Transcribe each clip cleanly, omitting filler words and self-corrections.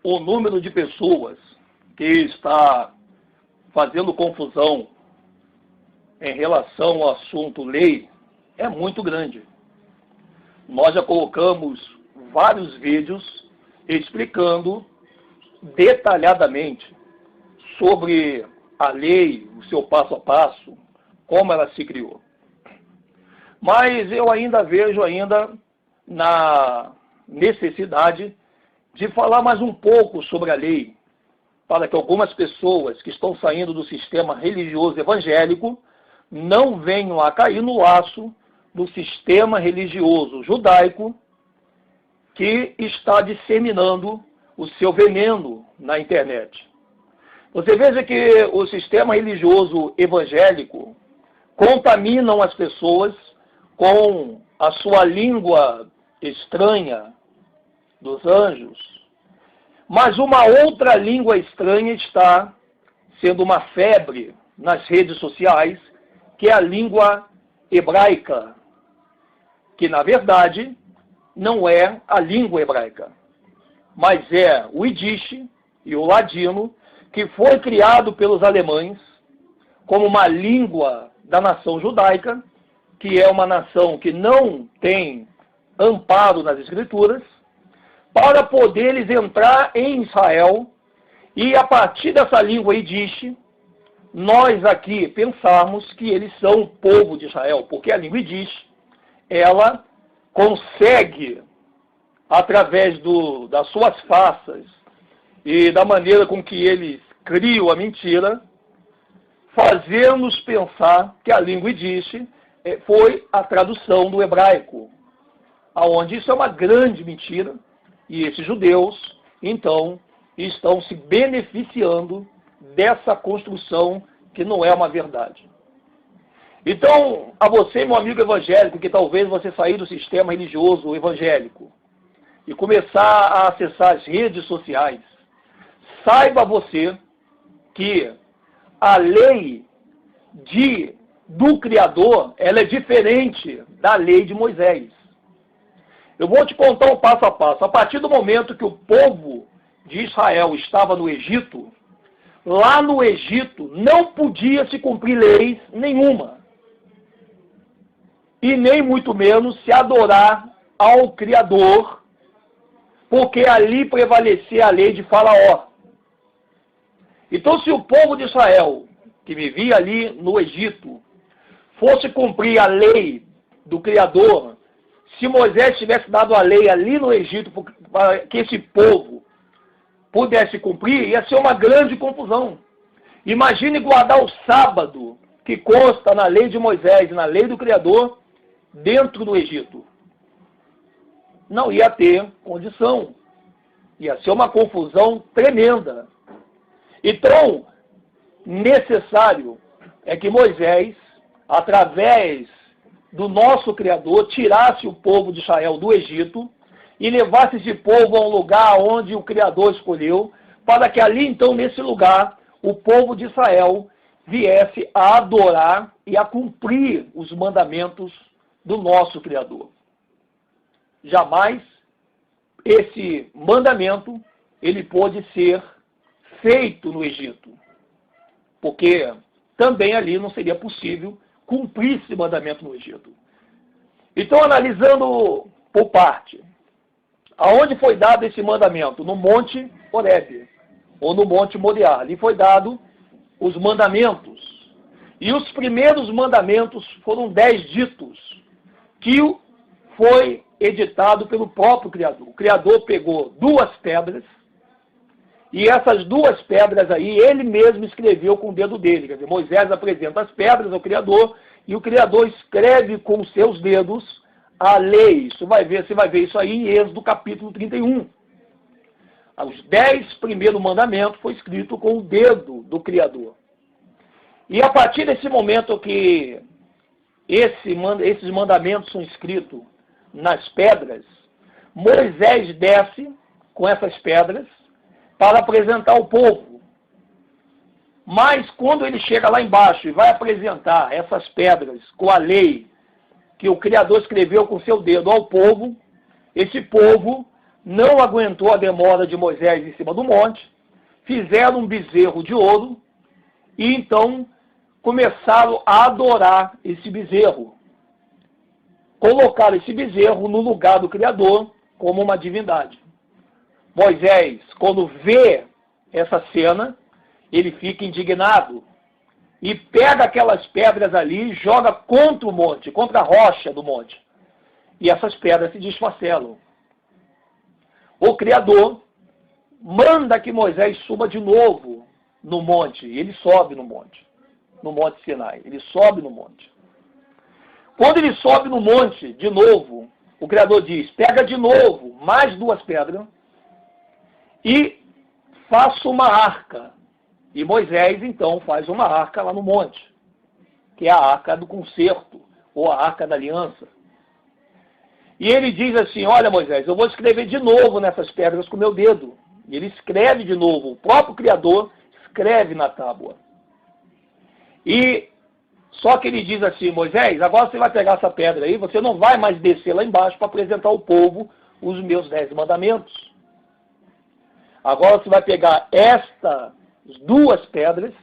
o número de pessoas que está fazendo confusão em relação ao assunto lei é muito grande. Nós já colocamos vários vídeos explicando detalhadamente sobre a lei, o seu passo a passo, como ela se criou. Mas eu ainda vejo na necessidade de falar mais um pouco sobre a lei, para que algumas pessoas que estão saindo do sistema religioso evangélico não venham a cair no laço do sistema religioso judaico que está disseminando o seu veneno na internet. Você veja que o sistema religioso evangélico contaminam as pessoas com a sua língua estranha dos anjos, mas uma outra língua estranha está sendo uma febre nas redes sociais, que é a língua hebraica, que na verdade não é a língua hebraica, mas é o Yiddish e o ladino, que foi criado pelos alemães como uma língua da nação judaica, que é uma nação que não tem amparo nas escrituras, para poder eles entrar em Israel e a partir dessa língua Yiddish, nós aqui pensamos que eles são o povo de Israel, porque a língua Yiddish, ela consegue, através das suas faces e da maneira com que eles criam a mentira, fazer-nos pensar que a língua Yiddish foi a tradução do hebraico, aonde isso é uma grande mentira, e esses judeus, então, estão se beneficiando dessa construção que não é uma verdade. Então, a você, meu amigo evangélico, que talvez você sair do sistema religioso evangélico e começar a acessar as redes sociais, saiba você que a lei do Criador, ela é diferente da lei de Moisés. Eu vou te contar um passo a passo. A partir do momento que o povo de Israel estava no Egito, lá no Egito não podia se cumprir leis nenhuma. E nem muito menos se adorar ao Criador, porque ali prevalecia a lei de Faraó. Então, se o povo de Israel, que vivia ali no Egito, fosse cumprir a lei do Criador, se Moisés tivesse dado a lei ali no Egito para que esse povo pudesse cumprir, ia ser uma grande confusão. Imagine guardar o sábado, que consta na lei de Moisés, na lei do Criador, dentro do Egito. Não ia ter condição. Ia ser uma confusão tremenda. Então, necessário é que Moisés, através do nosso Criador, tirasse o povo de Israel do Egito e levasse esse povo a um lugar onde o Criador escolheu, para que ali, então, nesse lugar, o povo de Israel viesse a adorar e a cumprir os mandamentos do nosso Criador. Jamais esse mandamento ele pôde ser feito no Egito, porque também ali não seria possível cumprir esse mandamento no Egito. Então, analisando por parte, aonde foi dado esse mandamento? No Monte Horebe, ou no Monte Moriá. Ali foi dado os mandamentos. E os primeiros mandamentos foram 10 ditos, que foi editado pelo próprio Criador. O Criador pegou 2 pedras, e essas 2 pedras aí, ele mesmo escreveu com o dedo dele. Quer dizer, Moisés apresenta as pedras ao Criador, e o Criador escreve com os seus dedos a lei. Você vai ver isso aí em Êxodo capítulo 31. Os 10 primeiros mandamentos foi escrito com o dedo do Criador. E a partir desse momento que esses mandamentos são escritos nas pedras, Moisés desce com essas pedras para apresentar ao povo. Mas quando ele chega lá embaixo e vai apresentar essas pedras com a lei que o Criador escreveu com seu dedo ao povo, esse povo não aguentou a demora de Moisés em cima do monte, fizeram um bezerro de ouro e então começaram a adorar esse bezerro. Colocaram esse bezerro no lugar do Criador como uma divindade. Moisés, quando vê essa cena, ele fica indignado e pega aquelas pedras ali e joga contra o monte, contra a rocha do monte. E essas pedras se desfacelam. O Criador manda que Moisés suba de novo no monte. E ele sobe no monte Sinai. Ele sobe no monte. Quando ele sobe no monte, de novo, o Criador diz, pega de novo mais 2 pedras e faça uma arca. E Moisés, então, faz uma arca lá no monte, que é a arca do concerto, ou a arca da aliança. E ele diz assim, olha Moisés, eu vou escrever de novo nessas pedras com o meu dedo. E ele escreve de novo, o próprio Criador escreve na tábua. E só que ele diz assim, Moisés, agora você vai pegar essa pedra aí, você não vai mais descer lá embaixo para apresentar ao povo os meus 10 mandamentos. Agora você vai pegar estas 2 pedras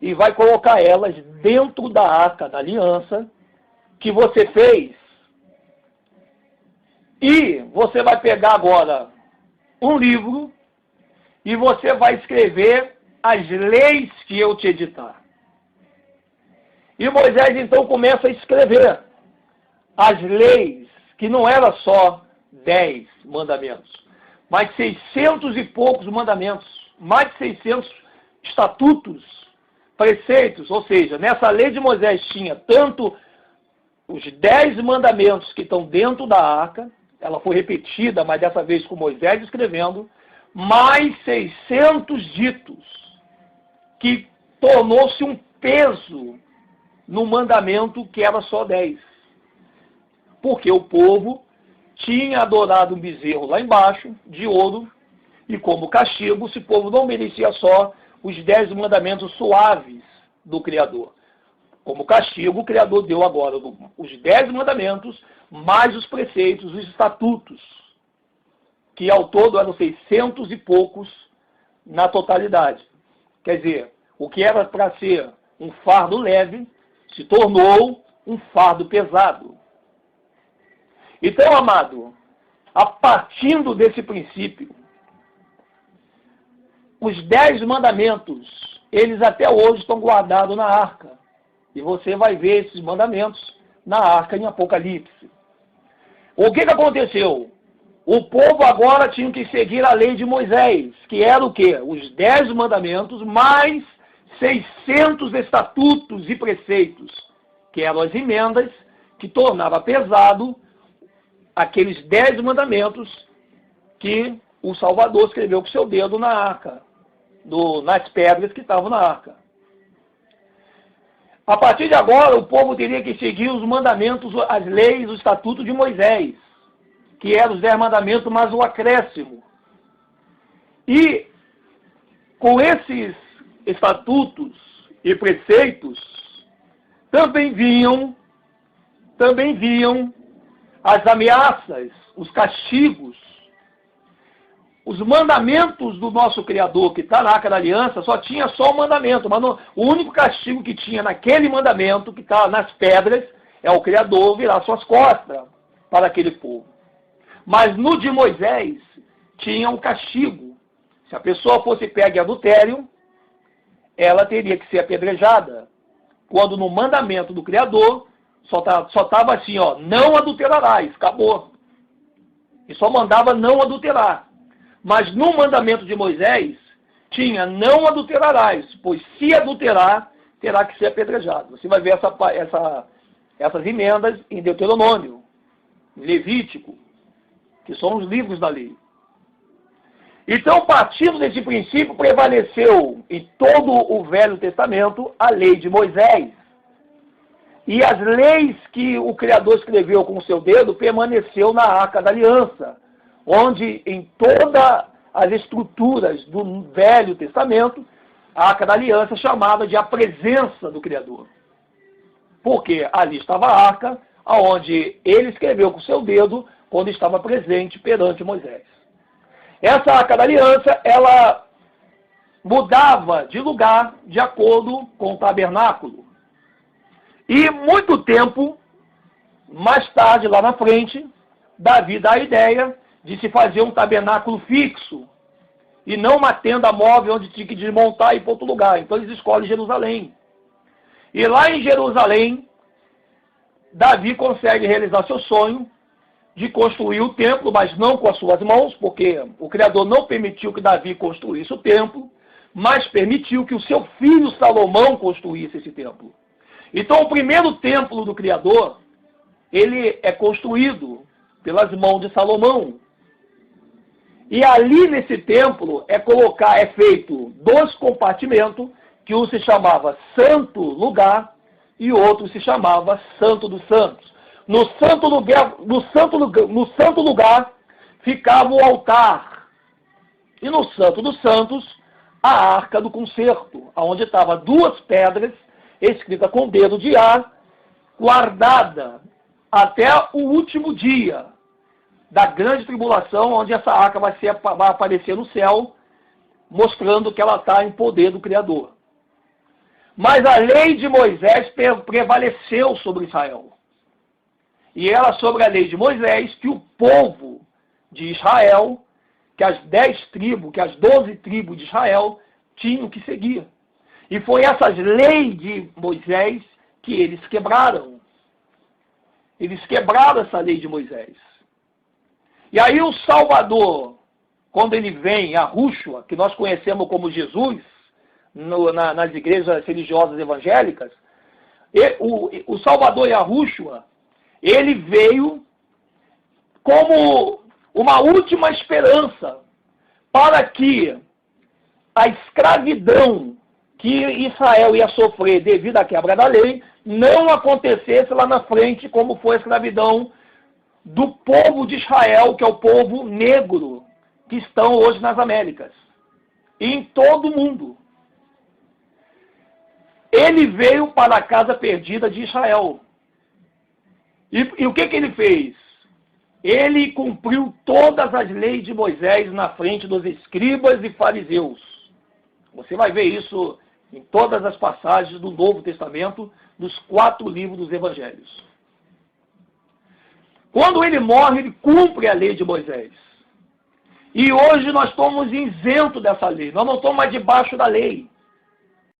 e vai colocar elas dentro da arca da aliança que você fez. E você vai pegar agora um livro e você vai escrever as leis que eu te editar. E Moisés então começa a escrever as leis, que não era só 10 mandamentos, mas 600 e poucos mandamentos, mais de 600 estatutos, preceitos, ou seja, nessa lei de Moisés tinha tanto os 10 mandamentos que estão dentro da arca, ela foi repetida, mas dessa vez com Moisés escrevendo, mais 600 ditos, que tornou-se um peso no mandamento que era só 10. Porque o povo tinha adorado um bezerro lá embaixo, de ouro, e como castigo, esse povo não merecia só os 10 mandamentos suaves do Criador. Como castigo, o Criador deu agora os 10 mandamentos, mais os preceitos, os estatutos, que ao todo eram 600 e poucos na totalidade. Quer dizer, o que era para ser um fardo leve, se tornou um fardo pesado. Então, amado, a partir desse princípio, os 10 mandamentos, eles até hoje estão guardados na arca. E você vai ver esses mandamentos na arca em Apocalipse. O que aconteceu? O povo agora tinha que seguir a lei de Moisés, que era o quê? Os 10 mandamentos mais 600 estatutos e preceitos, que eram as emendas, que tornava pesado aqueles 10 mandamentos que o Salvador escreveu com seu dedo na arca, nas pedras que estavam na arca. A partir de agora, o povo teria que seguir os mandamentos, as leis, o estatuto de Moisés, que eram os 10 mandamentos, mais o acréscimo. E com esses estatutos e preceitos, também vinham as ameaças, os castigos. Os mandamentos do nosso Criador, que está na Arca da Aliança, só tinha só o mandamento, mas o único castigo que tinha naquele mandamento, que está nas pedras, é o Criador virar suas costas para aquele povo. Mas no de Moisés, tinha um castigo. Se a pessoa fosse pega em adultério, ela teria que ser apedrejada. Quando no mandamento do Criador, só estava assim, ó, não adulterarás, acabou. E só mandava não adulterar. Mas no mandamento de Moisés, tinha não adulterarás, pois se adulterar, terá que ser apedrejado. Você vai ver essas emendas em Deuteronômio, em Levítico, que são os livros da lei. Então, partindo desse princípio, prevaleceu em todo o Velho Testamento a lei de Moisés. E as leis que o Criador escreveu com o seu dedo permaneceu na Arca da Aliança, onde em todas as estruturas do Velho Testamento, a Arca da Aliança é chamada de a presença do Criador. Porque ali estava a Arca, onde ele escreveu com o seu dedo quando estava presente perante Moisés. Essa Arca da Aliança, ela mudava de lugar de acordo com o tabernáculo. E muito tempo, mais tarde, lá na frente, Davi dá a ideia de se fazer um tabernáculo fixo e não uma tenda móvel onde tinha que desmontar e ir para outro lugar. Então eles escolhem Jerusalém. E lá em Jerusalém, Davi consegue realizar seu sonho de construir o templo, mas não com as suas mãos, porque o Criador não permitiu que Davi construísse o templo, mas permitiu que o seu filho Salomão construísse esse templo. Então o primeiro templo do Criador, ele é construído pelas mãos de Salomão. E ali nesse templo é feito 2 compartimentos, que um se chamava Santo Lugar e outro se chamava Santo dos Santos. No santo lugar ficava o altar. E no Santo dos Santos, a Arca do Concerto, onde estavam 2 pedras escritas com dedo de ar, guardada até o último dia da grande tribulação, onde essa arca vai aparecer no céu, mostrando que ela está em poder do Criador. Mas a lei de Moisés prevaleceu sobre Israel. E era sobre a lei de Moisés que o povo de Israel, que as 10 tribos, que as 12 tribos de Israel tinham que seguir. E foi essas leis de Moisés que eles quebraram. Eles quebraram essa lei de Moisés. E aí o Salvador, quando ele vem, Yahushua, que nós conhecemos como Jesus, nas igrejas religiosas evangélicas, o Salvador Yahushua, ele veio como uma última esperança para que a escravidão que Israel ia sofrer devido à quebra da lei não acontecesse lá na frente, como foi a escravidão do povo de Israel, que é o povo negro, que estão hoje nas Américas, e em todo o mundo. Ele veio para a casa perdida de Israel. E o que ele fez? Ele cumpriu todas as leis de Moisés na frente dos escribas e fariseus. Você vai ver isso em todas as passagens do Novo Testamento, dos 4 livros dos Evangelhos. Quando ele morre, ele cumpre a lei de Moisés. E hoje nós estamos isentos dessa lei. Nós não estamos mais debaixo da lei.